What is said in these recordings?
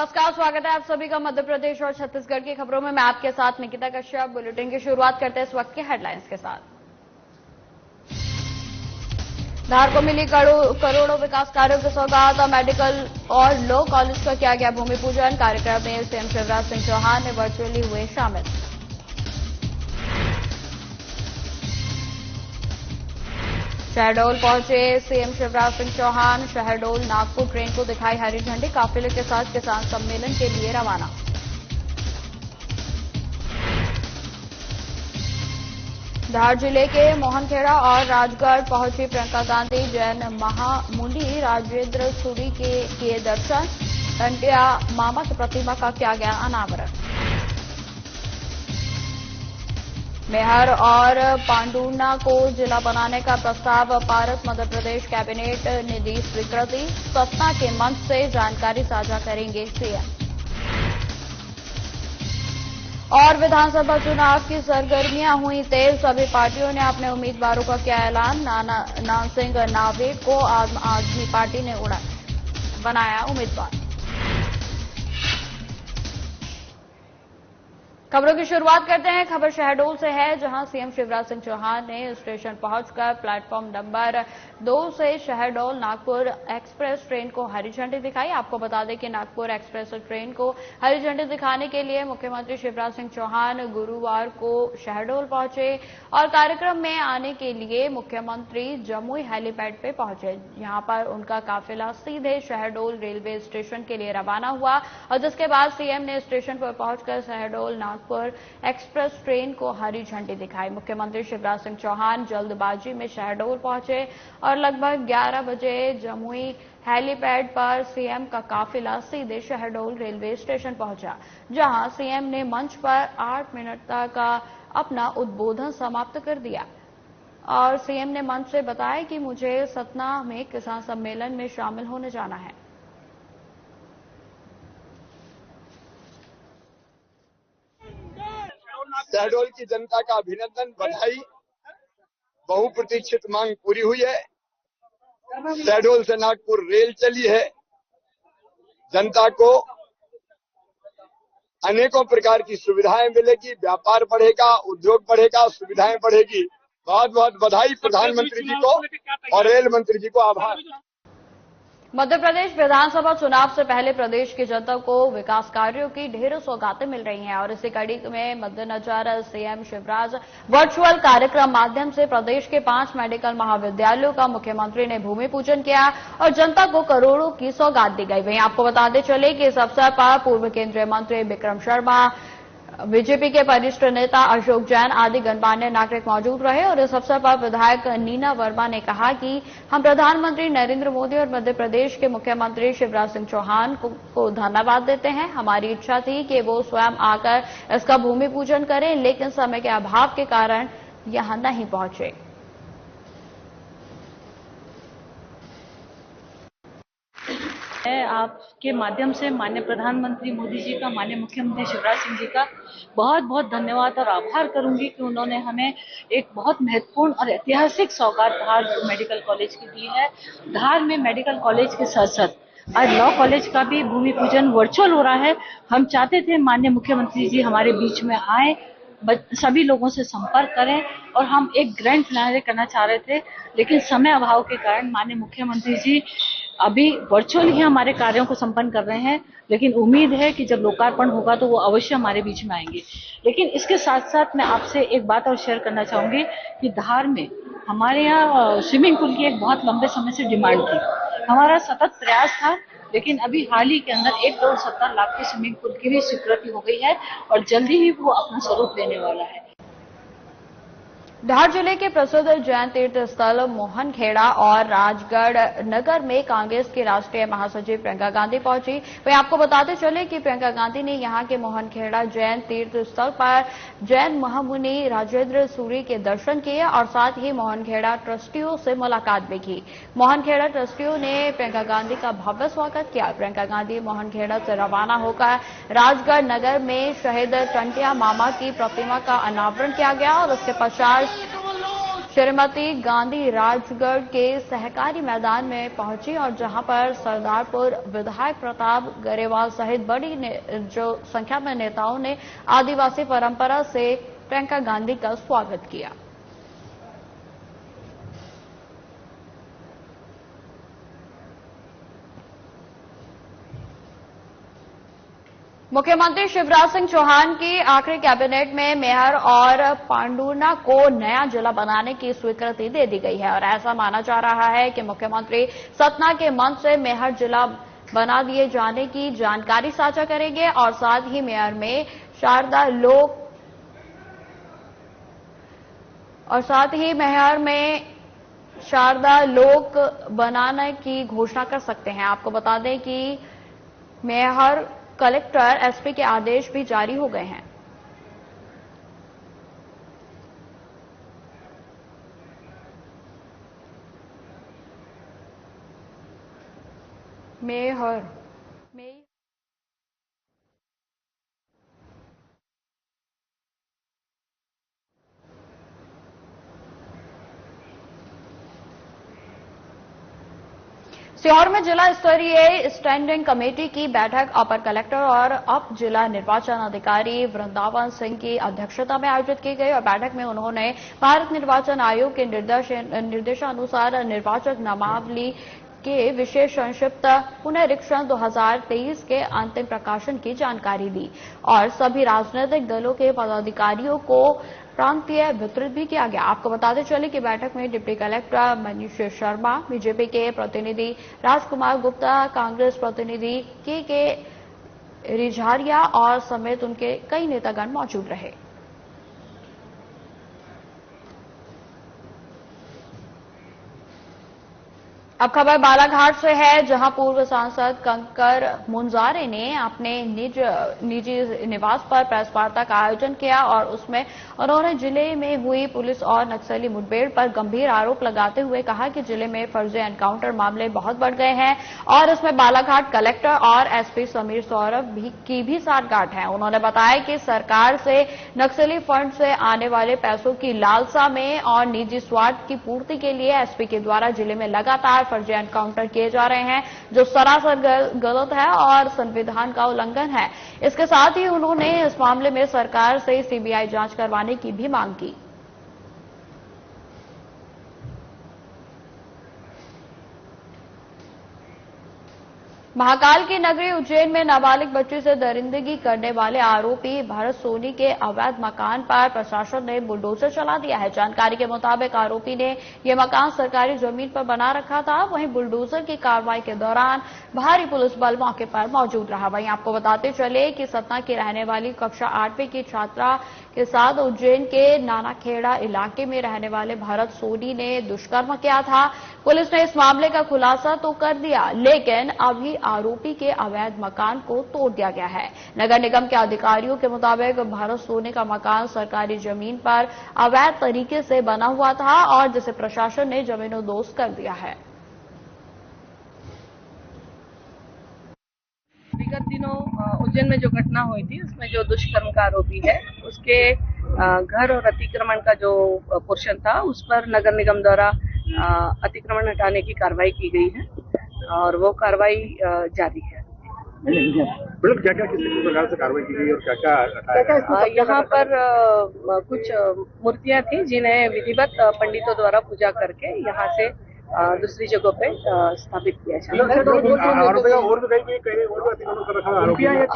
नमस्कार, स्वागत है आप सभी का मध्य प्रदेश और छत्तीसगढ़ की खबरों में। मैं आपके साथ निकिता कश्यप। बुलेटिन की शुरुआत करते हैं इस वक्त के हेडलाइंस के साथ। धार को मिली करोड़ों विकास कार्यों की सौगात और मेडिकल और लॉ कॉलेज का किया गया भूमि पूजन। कार्यक्रम में सीएम शिवराज सिंह चौहान ने वर्चुअली हुए शामिल। शहडोल पहुंचे सीएम शिवराज सिंह चौहान। शहडोल नागपुर ट्रेन को दिखाई हरी झंडी। काफिले के साथ किसान सम्मेलन के लिए रवाना। धार जिले के मोहनखेड़ा और राजगढ़ पहुंची प्रियंका गांधी। जैन महामुनि राजेंद्र सूरी के किए दर्शन। टंटिया मामा की प्रतिमा का किया गया अनावरण। मेहर और पांडुर्ना को जिला बनाने का प्रस्ताव पारित। मध्य प्रदेश कैबिनेट ने दी स्वीकृति। सतना के मंच से जानकारी साझा करेंगे सीएम। और विधानसभा चुनाव की सरगर्मियां हुई तेज। सभी पार्टियों ने अपने उम्मीदवारों का किया ऐलान। नान सिंह नावेद को आम आदमी पार्टी ने बनाया उम्मीदवार। खबरों की शुरुआत करते हैं। खबर शहडोल से है, जहां सीएम शिवराज सिंह चौहान ने स्टेशन पहुंचकर प्लेटफॉर्म नंबर 2 से शहडोल नागपुर एक्सप्रेस ट्रेन को हरी झंडी दिखाई। आपको बता दें कि नागपुर एक्सप्रेस ट्रेन को हरी झंडी दिखाने के लिए मुख्यमंत्री शिवराज सिंह चौहान गुरुवार को शहडोल पहुंचे और कार्यक्रम में आने के लिए मुख्यमंत्री जमुई हेलीपैड पे पहुंचे। यहां पर उनका काफिला सीधे शहडोल रेलवे स्टेशन के लिए रवाना हुआ और जिसके बाद सीएम ने स्टेशन पर पहुंचकर शहडोल नागपुर एक्सप्रेस ट्रेन को हरी झंडी दिखाई। मुख्यमंत्री शिवराज सिंह चौहान जल्दबाजी में शहडोल पहुंचे और लगभग 11 बजे जमुई हेलीपैड पर सीएम का काफिला सीधे शहडोल रेलवे स्टेशन पहुंचा, जहां सीएम ने मंच पर 8 मिनट तक अपना उद्बोधन समाप्त कर दिया और सीएम ने मंच से बताया कि मुझे सतना में किसान सम्मेलन में शामिल होने जाना है। शहडोल की जनता का अभिनंदन, बधाई। बहुप्रतीक्षित मांग पूरी हुई है। शहडोल से नागपुर रेल चली है। जनता को अनेकों प्रकार की सुविधाएं मिलेगी, व्यापार बढ़ेगा, उद्योग बढ़ेगा, सुविधाएं बढ़ेगी। बहुत बहुत बधाई प्रधानमंत्री जी को और रेल मंत्री जी को आभार। मध्य प्रदेश विधानसभा चुनाव से पहले प्रदेश की जनता को विकास कार्यों की ढेरों सौगातें मिल रही हैं और इसी कड़ी में मद्देनजर सीएम शिवराज वर्चुअल कार्यक्रम माध्यम से प्रदेश के 5 मेडिकल महाविद्यालयों का मुख्यमंत्री ने भूमि पूजन किया और जनता को करोड़ों की सौगात दी गई। वहीं आपको बताते चले कि इस अवसर पर पूर्व केंद्रीय मंत्री विक्रम शर्मा, बीजेपी के वरिष्ठ नेता अशोक जैन आदि गणमान्य नागरिक मौजूद रहे और इस अवसर पर विधायक नीना वर्मा ने कहा कि हम प्रधानमंत्री नरेंद्र मोदी और मध्य प्रदेश के मुख्यमंत्री शिवराज सिंह चौहान को धन्यवाद देते हैं। हमारी इच्छा थी कि वो स्वयं आकर इसका भूमि पूजन करें, लेकिन समय के अभाव के कारण यहां नहीं पहुंचे। आपके माध्यम से माननीय प्रधानमंत्री मोदी जी का, माननीय मुख्यमंत्री शिवराज सिंह जी का बहुत बहुत धन्यवाद और आभार करूंगी कि उन्होंने हमें एक बहुत महत्वपूर्ण और ऐतिहासिक सौगात धार मेडिकल कॉलेज की दी है। धार में मेडिकल कॉलेज के साथ साथ आज लॉ कॉलेज का भी भूमि पूजन वर्चुअल हो रहा है। हम चाहते थे माननीय मुख्यमंत्री जी हमारे बीच में आए, सभी लोगों से संपर्क करें और हम एक ग्रैंड फिनाले करना चाह रहे थे, लेकिन समय अभाव के कारण माननीय मुख्यमंत्री जी अभी वर्चुअल ही हमारे कार्यों को संपन्न कर रहे हैं। लेकिन उम्मीद है कि जब लोकार्पण होगा तो वो अवश्य हमारे बीच में आएंगे। लेकिन इसके साथ साथ मैं आपसे एक बात और शेयर करना चाहूंगी कि धार में हमारे यहाँ स्विमिंग पूल की एक बहुत लंबे समय से डिमांड थी। हमारा सतत प्रयास था, लेकिन अभी हाल ही के अंदर 1,70 लाख की स्विमिंग पूल की भी स्वीकृति हो गई है और जल्दी ही वो अपना स्वरूप लेने वाला है। धार जिले के प्रसिद्ध जैन तीर्थ स्थल मोहनखेड़ा और राजगढ़ नगर में कांग्रेस की राष्ट्रीय महासचिव प्रियंका गांधी पहुंची। वहीं आपको बताते चले कि प्रियंका गांधी ने यहां के मोहनखेड़ा जैन तीर्थ स्थल पर जैन महामुनि राजेंद्र सूरी के दर्शन किए और साथ ही मोहनखेड़ा ट्रस्टियों से मुलाकात भी की। मोहनखेड़ा ट्रस्टियों ने प्रियंका गांधी का भव्य स्वागत किया। प्रियंका गांधी मोहनखेड़ा से रवाना होकर राजगढ़ नगर में शहीद टंटिया मामा की प्रतिमा का अनावरण किया गया और उसके पश्चात श्रीमती गांधी राजगढ़ के सहकारी मैदान में पहुंची और जहां पर सरदारपुर विधायक प्रताप गरेवाल सहित बड़ी जो संख्या में नेताओं ने आदिवासी परंपरा से प्रियंका गांधी का स्वागत किया। मुख्यमंत्री शिवराज सिंह चौहान की आखिरी कैबिनेट में मेहर और पांडुर्ना को नया जिला बनाने की स्वीकृति दे दी गई है और ऐसा माना जा रहा है कि मुख्यमंत्री सतना के मंच से मेहर जिला बना दिए जाने की जानकारी साझा करेंगे और साथ ही मेहर में शारदा लोक बनाने की घोषणा कर सकते हैं। आपको बता दें कि मेहर कलेक्टर एसपी के आदेश भी जारी हो गए हैं। मेहर सीहोर में जिला स्तरीय स्टैंडिंग कमेटी की बैठक अपर कलेक्टर और अप जिला निर्वाचन अधिकारी वृंदावन सिंह की अध्यक्षता में आयोजित की गई और बैठक में उन्होंने भारत निर्वाचन आयोग के निर्देशानुसार निर्वाचक नामावली के विशेष संक्षिप्त पुनरीक्षण 2023 के अंतिम प्रकाशन की जानकारी दी और सभी राजनीतिक दलों के पदाधिकारियों को प्रांतीय वितरित भी किया गया। आपको बताते चले कि बैठक में deputy collector Manish Sharma, BJP के प्रतिनिधि राजकुमार गुप्ता, कांग्रेस प्रतिनिधि के रिझारिया और समेत उनके कई नेतागण मौजूद रहे। अब खबर बालाघाट से है, जहां पूर्व सांसद कंकर मुंजारे ने अपने निजी निवास पर प्रेस वार्ता का आयोजन किया और उसमें उन्होंने जिले में हुई पुलिस और नक्सली मुठभेड़ पर गंभीर आरोप लगाते हुए कहा कि जिले में फर्जी एनकाउंटर मामले बहुत बढ़ गए हैं और इसमें बालाघाट कलेक्टर और एसपी समीर सौरभ की भी साठगांठ है। उन्होंने बताया कि सरकार से नक्सली फंड से आने वाले पैसों की लालसा में और निजी स्वार्थ की पूर्ति के लिए एसपी के द्वारा जिले में लगातार फर्जी एनकाउंटर किए जा रहे हैं, जो सरासर गलत है और संविधान का उल्लंघन है। इसके साथ ही उन्होंने इस मामले में सरकार से सीबीआई जांच करवाने की भी मांग की। महाकाल की नगरी उज्जैन में नाबालिग बच्ची से दरिंदगी करने वाले आरोपी भरत सोनी के अवैध मकान पर प्रशासन ने बुलडोजर चला दिया है। जानकारी के मुताबिक आरोपी ने यह मकान सरकारी जमीन पर बना रखा था। वहीं बुलडोजर की कार्रवाई के दौरान भारी पुलिस बल मौके पर मौजूद रहा। वहीं आपको बताते चले कि सतना की रहने वाली कक्षा 8वीं की छात्रा के साथ उज्जैन के नानाखेड़ा इलाके में रहने वाले भरत सोनी ने दुष्कर्म किया था। पुलिस ने इस मामले का खुलासा तो कर दिया, लेकिन अभी आरोपी के अवैध मकान को तोड़ दिया गया है। नगर निगम के अधिकारियों के मुताबिक भरत सोनी का मकान सरकारी जमीन पर अवैध तरीके से बना हुआ था और जिसे प्रशासन ने जमीनों-दोस्त कर दिया है। विगत दिनों उज्जैन में जो घटना हुई थी, उसमें जो दुष्कर्म का आरोपी है, उसके घर और अतिक्रमण का जो पोर्शन था, उस पर नगर निगम द्वारा अतिक्रमण हटाने की कार्रवाई की गई है और वो कार्रवाई जारी है। मतलब क्या क्या किस प्रकार से कार्रवाई की गई और क्या क्या यहाँ पर कुछ मूर्तियां थी जिन्हें विधिवत पंडितों द्वारा पूजा करके यहाँ से दूसरी जगहों पे स्थापित किया जाए।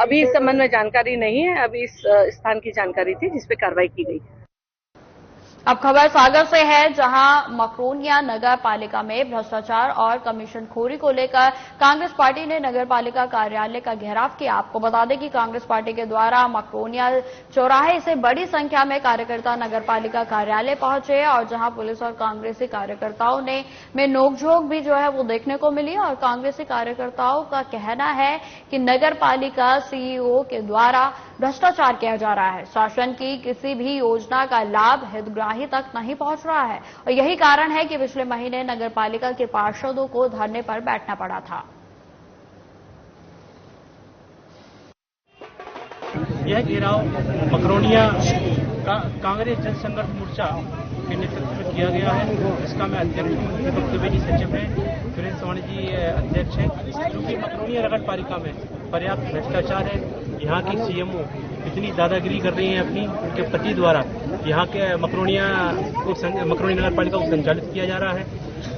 अभी इस संबंध में जानकारी नहीं है, अभी इस स्थान की जानकारी थी जिसपे कार्रवाई की गई। अब खबर सागर से है, जहां मकरोनिया नगर पालिका में भ्रष्टाचार और कमीशनखोरी को लेकर कांग्रेस पार्टी ने नगर पालिका कार्यालय का घेराव किया। आपको बता दें कि कांग्रेस पार्टी के द्वारा मकरोनिया चौराहे से बड़ी संख्या में कार्यकर्ता नगर पालिका कार्यालय पहुंचे और जहां पुलिस और कांग्रेसी कार्यकर्ताओं में नोकझोंक भी जो है वो देखने को मिली और कांग्रेसी कार्यकर्ताओं का कहना है कि नगर पालिका सीईओ के द्वारा भ्रष्टाचार किया जा रहा है। शासन की किसी भी योजना का लाभ हितग्राही तक नहीं पहुंच रहा है और यही कारण है कि पिछले महीने नगर पालिका के पार्षदों को धरने पर बैठना पड़ा था। यह घेराव मकरोनिया कांग्रेस जन संघर्ष मोर्चा के नेतृत्व में किया गया है, इसका मैं अध्यक्ष हूँ। दीपक द्विवेदी सचिव है, सुरेंद्र सवानी जी अध्यक्ष है। क्योंकि मकरोनिया नगर पालिका में पर्याप्त भ्रष्टाचार है। यहाँ की सीएमओ इतनी दादागिरी कर रही है अपनी, उनके पति द्वारा यहाँ के मकरोनिया नगर पालिका को संचालित किया जा रहा है।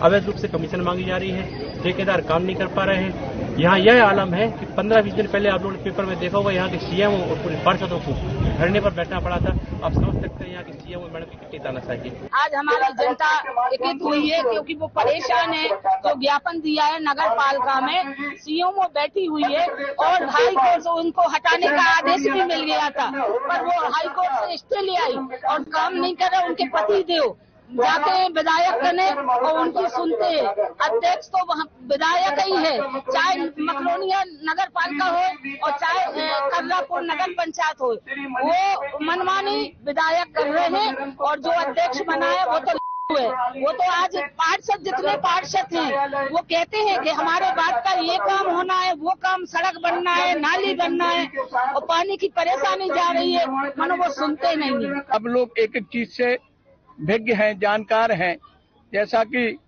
अवैध रूप से कमीशन मांगी जा रही है, ठेकेदार काम नहीं कर पा रहे हैं। यहाँ यह आलम है कि 15-20 दिन पहले आप लोगों ने पेपर में देखा होगा, यहाँ के सीएमओ और पूरे पार्षदों को धरने पर बैठना पड़ा था। आप समझ सकते हैं यहाँ के सीएमओ मैडम की कितनी तानाशाही है। आज हमारी जनता एकत्रित हुई है क्योंकि वो परेशान है। जो ज्ञापन दिया है नगर पालिका में, सीएमओ बैठी हुई है और हाई कोर्ट से उनको हटाने का आदेश भी मिल गया था, पर वो हाई कोर्ट से स्टे ले आई और काम नहीं कर रहे। उनके पति देव जाते हैं विधायक बने और उनकी सुनते हैं। अध्यक्ष तो वहाँ विधायक ही है, चाहे मकरोनिया नगर पालिका हो और चाहे कर्रापुर नगर पंचायत हो, वो मनमानी विधायक कर रहे हैं। और जो अध्यक्ष बना है वो तो है, वो तो आज पार्षद जितने पार्षद हैं वो कहते हैं कि हमारे बात का ये काम होना है, वो काम सड़क बनना है, नाली बनना है और पानी की परेशानी जा रही है, मनो वो सुनते नहीं है। अब लोग एक एक चीज से विज्ञ हैं, जानकार हैं। जैसा कि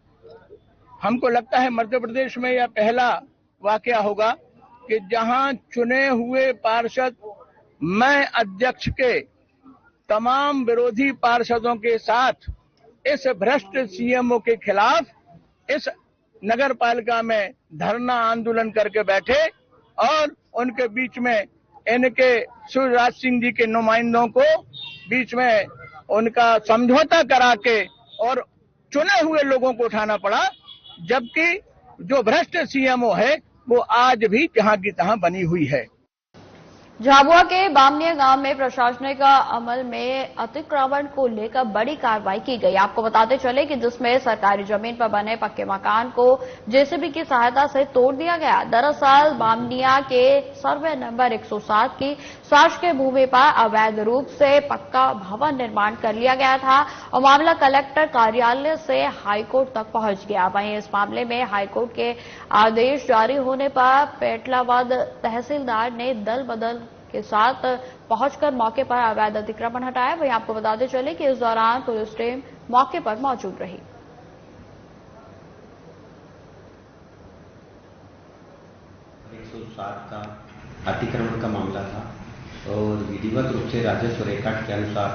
हमको लगता है मध्य प्रदेश में यह पहला वाकया होगा कि जहां चुने हुए पार्षद मैं अध्यक्ष के तमाम विरोधी पार्षदों के साथ इस भ्रष्ट सीएमओ के खिलाफ इस नगर पालिका में धरना आंदोलन करके बैठे और उनके बीच में इनके शिवराज सिंह जी के नुमाइंदों को बीच में उनका समझौता करा के और चुने हुए लोगों को उठाना पड़ा, जबकि जो भ्रष्ट सीएमओ है वो आज भी जहां की तहां बनी हुई है। झाबुआ के बामनिया गांव में प्रशासनिक अमल में अतिक्रमण को लेकर बड़ी कार्रवाई की गई। आपको बताते चले कि जिसमें सरकारी जमीन पर बने पक्के मकान को जेसीबी की सहायता से तोड़ दिया गया। दरअसल बामनिया के सर्वे नंबर 107 की शासकीय भूमि पर अवैध रूप से पक्का भवन निर्माण कर लिया गया था और मामला कलेक्टर कार्यालय से हाईकोर्ट तक पहुंच गया। वहीं इस मामले में हाईकोर्ट के आदेश जारी होने पर पेटलावद तहसीलदार ने दल बदल के साथ पहुंचकर मौके पर अवैध अतिक्रमण हटाया। वहीं आपको बताते चले कि इस दौरान पुलिस टीम मौके पर मौजूद रही। 107 का अतिक्रमण का मामला था और विधिवत रूप से राजस्व रिकॉर्ड के अनुसार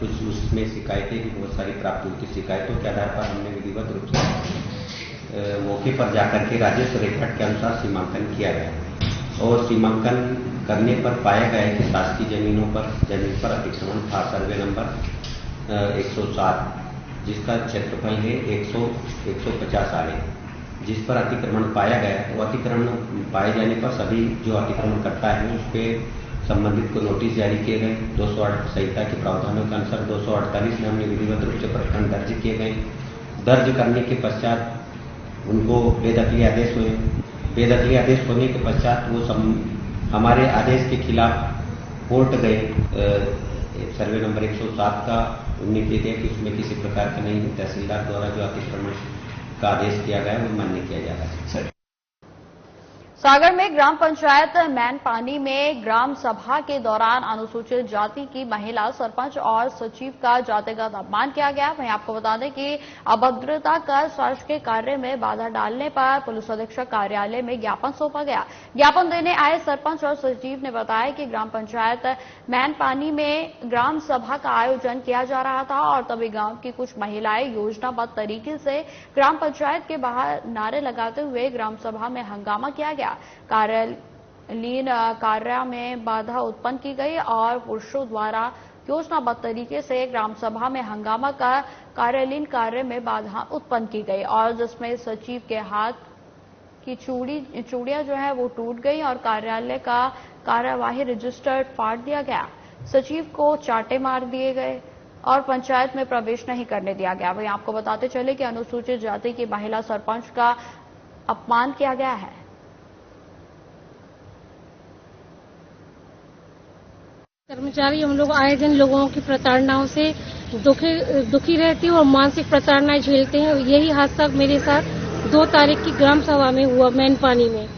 कुछ उसमें शिकायतें भी बहुत सारी प्राप्त हुई थी। शिकायतों के आधार पर हमने विधिवत रूप से मौके पर जाकर के राजस्व रिकॉर्ड के अनुसार सीमांकन किया गया और सीमांकन करने पर पाया गया है कि शासकीय जमीन पर अतिक्रमण था। सर्वे नंबर 107 जिसका क्षेत्रफल है 150 आरे, जिस पर अतिक्रमण पाया गया। वो अतिक्रमण पाए जाने पर सभी जो अतिक्रमण करता है उस पर संबंधित को नोटिस जारी किए गए। 208 संहिता के प्रावधानों के अनुसार 248 में हमने विधिवत रूप से प्रकरण दर्ज किए गए। दर्ज करने के पश्चात उनको बेदखली आदेश हुए। बेदखली आदेश होने के पश्चात वो हमारे आदेश के खिलाफ कोर्ट गए। सर्वे नंबर 107 का उन्हें किए गए कि उसमें किसी प्रकार का नहीं, तहसीलदार द्वारा जो अतिक्रमण का आदेश किया गया वो मान्य किया जा रहा है। सागर में ग्राम पंचायत मैनपानी में ग्राम सभा के दौरान अनुसूचित जाति की महिला सरपंच और सचिव का जातिगत अपमान किया गया। वहीं आपको बता दें कि अभद्रता कर शासकीय कार्य में बाधा डालने पर पुलिस अधीक्षक कार्यालय में ज्ञापन सौंपा गया। ज्ञापन देने आए सरपंच और सचिव ने बताया कि ग्राम पंचायत मैनपानी में ग्राम सभा का आयोजन किया जा रहा था और तभी गांव की कुछ महिलाएं योजनाबद्ध तरीके से ग्राम पंचायत के बाहर नारे लगाते हुए ग्राम सभा में हंगामा किया गया। कार्यालयीन कार्य में बाधा उत्पन्न की गई और पुरुषों द्वारा योजनाबद्ध तरीके से ग्राम सभा में हंगामा कर कार्यालयीन कार्य में बाधा उत्पन्न की गई और जिसमें सचिव के हाथ की चूड़ियां जो है वो टूट गई और कार्यालय का कार्यवाही रजिस्टर फाड़ दिया गया। सचिव को चाटे मार दिए गए और पंचायत में प्रवेश नहीं करने दिया गया। वहीं आपको बताते चले कि अनुसूचित जाति की महिला सरपंच का अपमान किया गया है। कर्मचारी हम लोग आए दिन लोगों की प्रताड़नाओं से दुखी रहती हूँ और मानसिक प्रताड़नाएं झेलते हैं। यही हादसा मेरे साथ 2 तारीख की ग्राम सभा में हुआ। मैनपानी में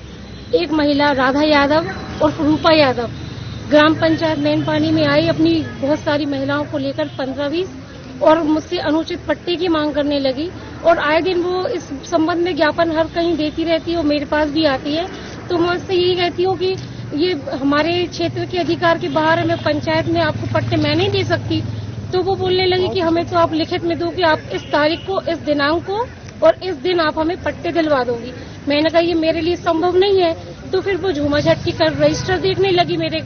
एक महिला राधा यादव और रूपा यादव ग्राम पंचायत मैनपानी में आई, अपनी बहुत सारी महिलाओं को लेकर 15-20 और मुझसे अनुचित पट्टे की मांग करने लगी और आए दिन वो इस संबंध में ज्ञापन हर कहीं देती रहती है और मेरे पास भी आती है। तो मैं उससे यही कहती हूँ कि ये हमारे क्षेत्र के अधिकार के बाहर है, मैं पंचायत में आपको पट्टे मैं नहीं दे सकती। तो वो बोलने लगी कि हमें तो आप लिखित में दो कि आप इस तारीख को, इस दिनांक को और इस दिन आप हमें पट्टे दिलवा दोगी। मैंने कहा ये मेरे लिए संभव नहीं है। तो फिर वो झूमाझटकी कर रजिस्टर देखने लगी मेरे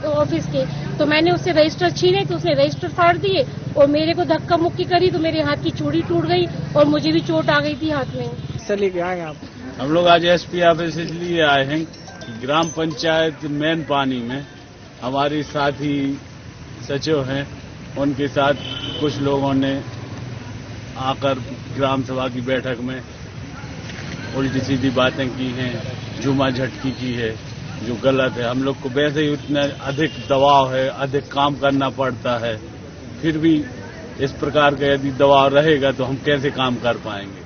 ऑफिस के, तो मैंने उससे रजिस्टर छीने तो उसने रजिस्टर फाड़ दिए और मेरे को धक्का मुक्की करी तो मेरे हाथ की चूड़ी टूट गई और मुझे भी चोट आ गई थी हाथ में। चलिए क्या आए आप? हम लोग आज एसपी ऑफिस इसलिए आए हैं कि ग्राम पंचायत मेन पानी में हमारी साथी सचिव हैं, उनके साथ कुछ लोगों ने आकर ग्राम सभा की बैठक में उल्टी सीधी बातें की हैं, जुमा झटकी की है, जो गलत है। हम लोग को वैसे ही उतना अधिक दबाव है, अधिक काम करना पड़ता है, फिर भी इस प्रकार का यदि दबाव रहेगा तो हम कैसे काम कर पाएंगे।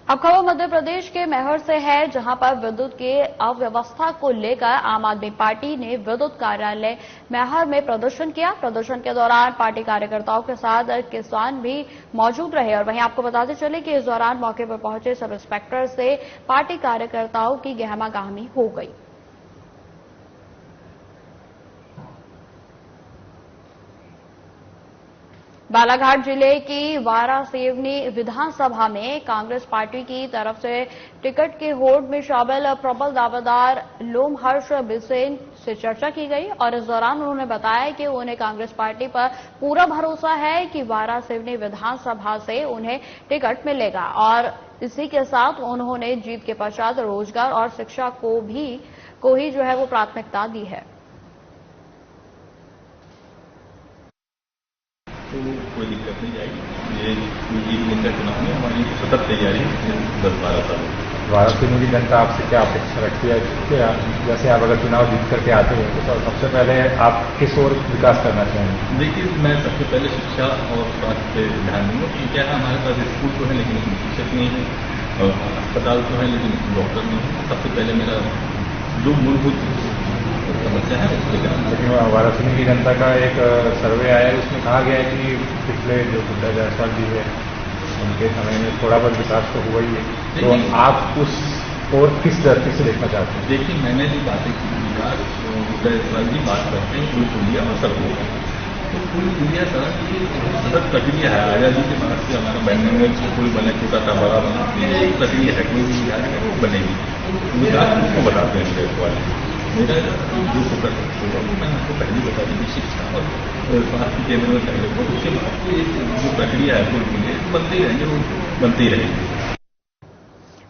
अब खबर मध्य प्रदेश के मैहर से है, जहां पर विद्युत की अव्यवस्था को लेकर आम आदमी पार्टी ने विद्युत कार्यालय मैहर में प्रदर्शन किया। प्रदर्शन के दौरान पार्टी कार्यकर्ताओं के साथ किसान भी मौजूद रहे और वहीं आपको बताते चले कि इस दौरान मौके पर पहुंचे सब इंस्पेक्टर से पार्टी कार्यकर्ताओं की गहमागहमी हो गई। बालाघाट जिले की वारासिवनी विधानसभा में कांग्रेस पार्टी की तरफ से टिकट के होड़ में शामिल प्रबल दावेदार लोमहर्ष बिसेन से चर्चा की गई और इस दौरान उन्होंने बताया कि उन्हें कांग्रेस पार्टी पर पूरा भरोसा है कि वारासिवनी विधानसभा से उन्हें टिकट मिलेगा और इसी के साथ उन्होंने जीत के पश्चात रोजगार और शिक्षा को ही जो है वो प्राथमिकता दी है। तो कोई दिक्कत नहीं जाएगी। ये निकाय चुनाव में हमारी सतत तैयारी 10-12 साल। वारासिवनी की जनता आपसे क्या अपेक्षा रखती है? जैसे आप अगर चुनाव जीत करके आते हैं तो सबसे पहले आप किस ओर विकास करना चाहेंगे? देखिए, मैं सबसे पहले शिक्षा और स्वास्थ्य पे ध्यान दूंगा कि क्या है, हमारे पास स्कूल तो है लेकिन उसमें शिक्षक नहीं है और अस्पताल तो है लेकिन उसमें डॉक्टर नहीं है। सबसे पहले मेरा जो मूलभूत समस्या है उसके कारण। लेकिन वारासिवनी की जनता का एक सर्वे आया है, उसमें कहा गया है कि पिछले जो गुड्डा जायसवाल जी है उनके समय में थोड़ा बहुत विकास तो हुआ ही है, तो आप उस और किस दृष्टि से देखना चाहते हैं? देखिए, मैंने जो बातें की विकास, गुड्डा जायसवाल जी बात करते हैं पुल पुलिया और सड़कों का, तो पुल पुलिया सड़क की सतत प्रक्रिया है। आजादी के बाद से हमारा बैंगलोर पुल बने, छोटा था बड़ा बना, ये एक प्रक्रिया है, कोई भी विकास है वो बनेगी। विकास उसको बताते हैं स्टेट वाले। मेरा जो फोकस होगा वो मैंने आपको पहले बता दी कि शिक्षा और स्वास्थ्य केंद्र में पहले को, उसके बाद जो प्रक्रिया है पुल के लिए बनते ही रहेंगे, वो बनते ही रहेंगे।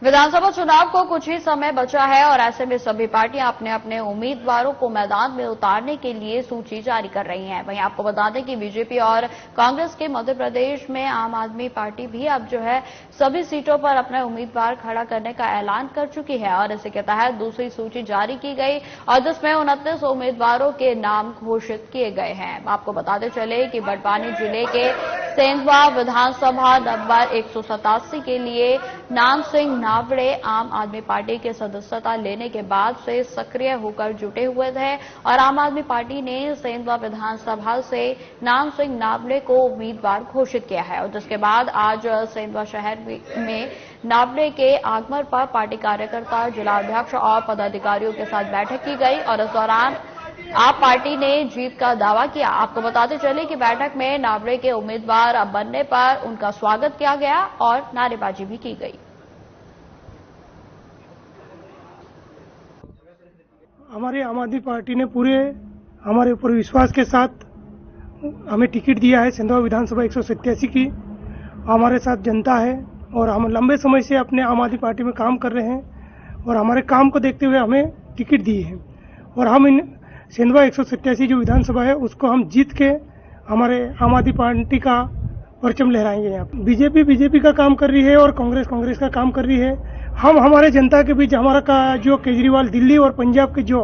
विधानसभा चुनाव को कुछ ही समय बचा है और ऐसे में सभी पार्टियां अपने अपने उम्मीदवारों को मैदान में उतारने के लिए सूची जारी कर रही हैं। वहीं आपको बता दें कि बीजेपी और कांग्रेस के मध्य प्रदेश में आम आदमी पार्टी भी अब जो है सभी सीटों पर अपने उम्मीदवार खड़ा करने का ऐलान कर चुकी है और इसी के तहत दूसरी सूची जारी की गई और जिसमें 29 उम्मीदवारों के नाम घोषित किए गए हैं। आपको बताते चले कि बड़वानी जिले के सेंधवा विधानसभा नंबर 187 के लिए नाम सिंह नावड़े आम आदमी पार्टी के सदस्यता लेने के बाद से सक्रिय होकर जुटे हुए थे और आम आदमी पार्टी ने सेंधवा विधानसभा से नाम सिंह नावड़े को उम्मीदवार घोषित किया है और जिसके बाद आज सेंधवा शहर में नावड़े के आगमन पर पार्टी कार्यकर्ता, जिला अध्यक्ष और पदाधिकारियों के साथ बैठक की गई और इस दौरान आप पार्टी ने जीत का दावा किया। आपको बताते चले कि बैठक में नावड़े के उम्मीदवार बनने पर उनका स्वागत किया गया और नारेबाजी भी की गई। हमारे आम आदमी पार्टी ने पूरे हमारे ऊपर विश्वास के साथ हमें टिकट दिया है। सेंधवा विधानसभा 187 की हमारे साथ जनता है और हम लंबे समय से अपने आम आदमी पार्टी में काम कर रहे हैं और हमारे काम को देखते हुए हमें टिकट दी है और हम इन सेंधवा 187 जो विधानसभा है उसको हम जीत के हमारे आम आदमी पार्टी का परचम लहराएंगे। यहाँ बीजेपी का काम कर रही है और कांग्रेस का काम कर रही है। हम हमारे जनता के बीच हमारा का जो केजरीवाल दिल्ली और पंजाब की जो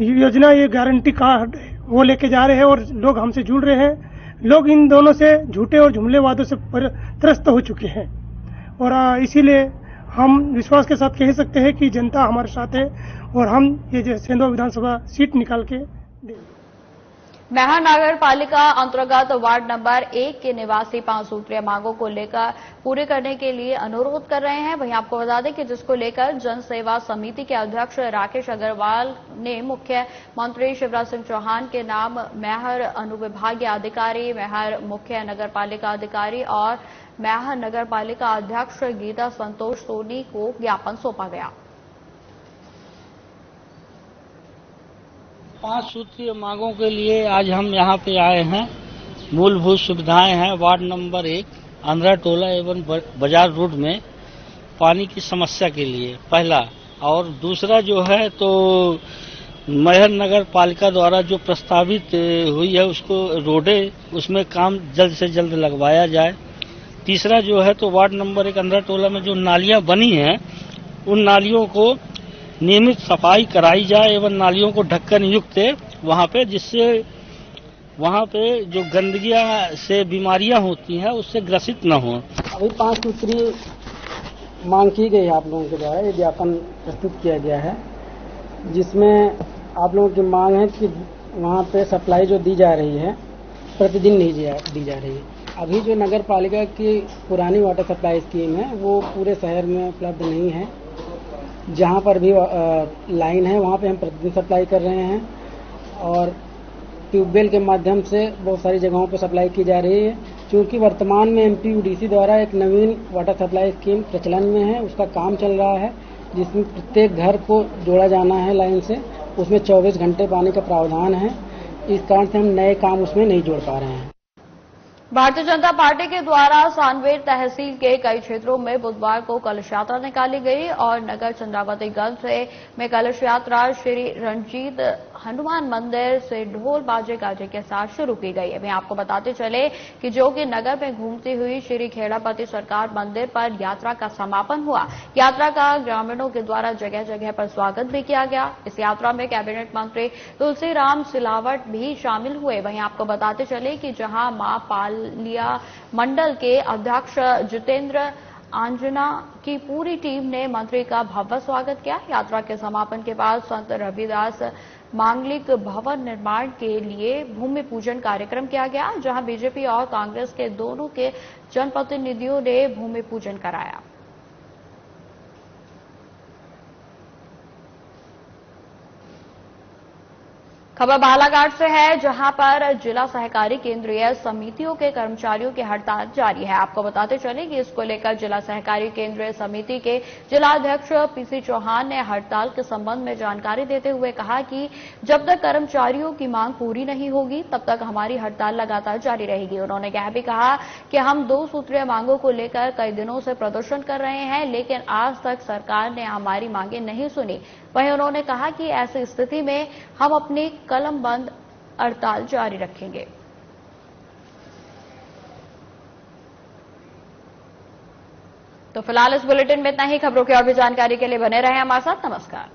योजना, ये गारंटी कार्ड वो लेके जा रहे हैं और लोग हमसे जुड़ रहे हैं। लोग इन दोनों से झूठे और जुमले वादों से त्रस्त हो चुके हैं और इसीलिए हम विश्वास के साथ कह सकते हैं कि जनता हमारे साथ है और हम ये सेंधवा विधानसभा सीट निकाल के देंगे। मैहर नगर पालिका अंतर्गत वार्ड नंबर 1 के निवासी 5 सूत्रीय मांगों को लेकर पूरे करने के लिए अनुरोध कर रहे हैं। वहीं आपको बता दें कि जिसको लेकर जन सेवा समिति के अध्यक्ष राकेश अग्रवाल ने मुख्यमंत्री शिवराज सिंह चौहान के नाम मैहर अनुविभागीय अधिकारी, मैहर मुख्य नगर पालिका अधिकारी और मैहर नगर पालिका अध्यक्ष गीता संतोष सोनी को ज्ञापन सौंपा गया। 5 सूत्रीय मांगों के लिए आज हम यहाँ पे आए हैं। मूलभूत सुविधाएं हैं वार्ड नंबर 1 आंध्रा टोला एवं बाजार रोड में पानी की समस्या के लिए पहला, और दूसरा जो है तो मैहर नगर पालिका द्वारा जो प्रस्तावित हुई है उसको रोडे उसमें काम जल्द से जल्द लगवाया जाए। तीसरा जो है तो वार्ड नंबर 1 आंध्रा टोला में जो नालियां बनी हैं उन नालियों को नियमित सफाई कराई जाए एवं नालियों को ढक्कन युक्त वहां पे, जिससे वहां पे जो गंदगियां से बीमारियां होती हैं उससे ग्रसित न हो। अभी 5 सूत्रीय मांग की गई है आप लोगों के द्वारा, ये ज्ञापन प्रस्तुत किया गया है जिसमें आप लोगों की मांग है कि वहां पे सप्लाई जो दी जा रही है प्रतिदिन नहीं दी जा रही है। अभी जो नगर पालिका की पुरानी वाटर सप्लाई स्कीम है वो पूरे शहर में उपलब्ध नहीं है। जहाँ पर भी लाइन है वहाँ पे हम प्रतिदिन सप्लाई कर रहे हैं और ट्यूबवेल के माध्यम से बहुत सारी जगहों पर सप्लाई की जा रही है। क्योंकि वर्तमान में MPUDC द्वारा एक नवीन वाटर सप्लाई स्कीम प्रचलन में है, उसका काम चल रहा है जिसमें प्रत्येक घर को जोड़ा जाना है लाइन से, उसमें 24 घंटे पानी का प्रावधान है। इस कारण से हम नए काम उसमें नहीं जोड़ पा रहे हैं। भारतीय जनता पार्टी के द्वारा सांवेर तहसील के कई क्षेत्रों में बुधवार को कलश यात्रा निकाली गई और नगर चंद्रावतीगंज में कलश यात्रा श्री रंजीत हनुमान मंदिर से ढोल बाजे गाजे के साथ शुरू की गई है। मैं आपको बताते चले कि जो कि नगर में घूमती हुई श्री खेड़ापति सरकार मंदिर पर यात्रा का समापन हुआ। यात्रा का ग्रामीणों के द्वारा जगह जगह पर स्वागत भी किया गया। इस यात्रा में कैबिनेट मंत्री तुलसीराम सिलावट भी शामिल हुए। वहीं आपको बताते चले कि जहां मां पालिया मंडल के अध्यक्ष जितेंद्र आंजना की पूरी टीम ने मंत्री का भव्य स्वागत किया। यात्रा के समापन के बाद संत रविदास मांगलिक भवन निर्माण के लिए भूमि पूजन कार्यक्रम किया गया, जहां बीजेपी और कांग्रेस के दोनों के जनप्रतिनिधियों ने भूमि पूजन कराया। खबर बालाघाट से है, जहां पर जिला सहकारी केंद्रीय समितियों के कर्मचारियों की हड़ताल जारी है। आपको बताते चले कि इसको लेकर जिला सहकारी केंद्रीय समिति के जिलाध्यक्ष पीसी चौहान ने हड़ताल के संबंध में जानकारी देते हुए कहा कि जब तक कर्मचारियों की मांग पूरी नहीं होगी तब तक हमारी हड़ताल लगातार जारी रहेगी। उन्होंने यह भी कहा कि हम 2 सूत्रीय मांगों को लेकर कई दिनों से प्रदर्शन कर रहे हैं, लेकिन आज तक सरकार ने हमारी मांगें नहीं सुनी। वहीं उन्होंने कहा कि ऐसी स्थिति में हम अपनी कलमबंद हड़ताल जारी रखेंगे। तो फिलहाल इस बुलेटिन में इतना ही। खबरों की और भी जानकारी के लिए बने रहें हमारे साथ। नमस्कार।